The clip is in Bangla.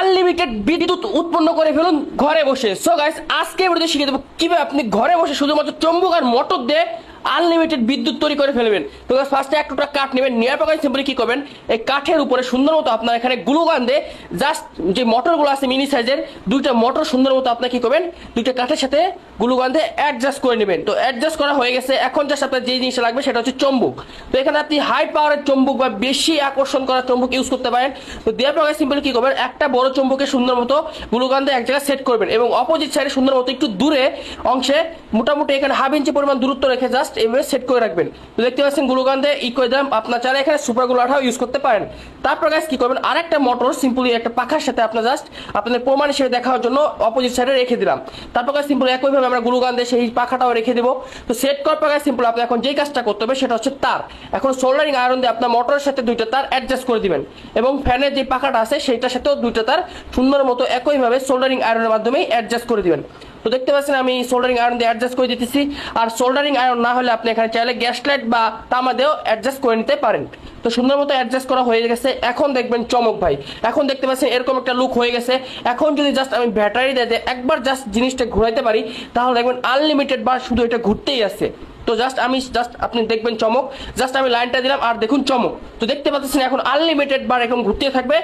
আনলিমিটেড বিদ্যুৎ উৎপন্ন করে ফেলুন ঘরে বসে। সো গাইস, আজকে ভিডিওতে শিখিয়ে দেবো কিভাবে আপনি ঘরে বসে শুধুমাত্র চুম্বক আর মোটর দিয়ে আনলিমিটেড বিদ্যুৎ তৈরি করে ফেলবেন। তো গাইস, ফার্স্টে এক টুকরা কাঠ নেবেন, নেওয়ার পর সিম্পলি কি করবেন, এই কাঠের উপরে সুন্দর মতো আপনার এখানে গ্লু গান দিয়ে জাস্ট যে মোটরগুলো আছে মিনি সাইজের দুইটা মোটর সুন্দর মতো আপনার কি করবেন, দুইটা কাঠের সাথে গ্লু গান দিয়ে অ্যাডজাস্ট করে নেবেন। তো অ্যাডজাস্ট করা হয়ে গেছে, এখন জাস্ট আপনার যে জিনিসটা লাগবে সেটা হচ্ছে চুম্বক। তো এখানে আপনি হাই পাওয়ারের চুম্বক বা বেশি আকর্ষণ করা চুম্বক ইউজ করতে পারেন। তো দেওয়ার পর সিম্পলি কি করবেন, একটা বড় চুম্বকে সুন্দর মতো গ্লু গান দিয়ে এক জায়গায় সেট করবেন এবং অপোজিট সাইডে সুন্দর মতো একটু দূরে অংশে মোটামুটি এখানে হাফ ইঞ্চি পরিমাণ দূরত্ব রেখে জাস্ট এভাবে সেট করে রাখবেন। তো দেখতে পাচ্ছেন গ্লু গান দিয়ে করে দিলাম। আপনার চাইলে এখানে সুপার গ্লু আঠাও ইউজ করতে পারেন। তারপর গাইস কি করবেন, আরেকটা মোটর সিম্পলি একটা পাখার সাথে আপনার জাস্ট আপনাদের প্রমাণ হিসেবে দেখার জন্য অপোজিট সাইডে রেখে দিলাম। তারপর গাইস সিম্পলি একইভাবে আমরা গ্লু গান দিয়ে সেই পাখাটাও রেখে দেবো। তো সেট করার পর গাইস সিম্পলি আপনি এখন যেই কাজটা করতে হবে সেটা হচ্ছে তার। এখন সোল্ডারিং আয়রন দিয়ে আপনার মোটরের সাথে দুইটা তার অ্যাডজাস্ট করে দিবেন এবং ফ্যানের যে পাখাটা আছে সেইটার সাথেও দুইটা তার সুন্দর মতো একইভাবে সোল্ডারিং আয়রনের মাধ্যমে অ্যাডজাস্ট করে দিবেন। তো দেখতে পাচ্ছেন আমি সোল্ডারিং আয়রন দিয়ে অ্যাডজাস্ট করে দিতেছি। আর সোল্ডারিং আয়রন না হলে আপনি এখানে চাইলে গ্যাস লাইট বা তামা দিয়েও অ্যাডজাস্ট করে নিতে পারেন। তো সুন্দর মতো অ্যাডজাস্ট করা হয়ে গেছে। এখন দেখবেন চমক ভাই, এখন দেখতে পাচ্ছেন এরকম একটা লুক হয়ে গেছে। এখন যদি জাস্ট আমি ব্যাটারি দিয়ে একবার জাস্ট জিনিসটা ঘুরাইতে পারি তাহলে দেখবেন আনলিমিটেড বার শুধু এটা ঘুরতেই আছে। তো জাস্ট আপনি দেখবেন চমক, জাস্ট আমি লাইনটা দিলাম আর দেখুন চমক। তো দেখতে পাচ্ছেন এখন আনলিমিটেড বার এরকম ঘুরতে থাকবে।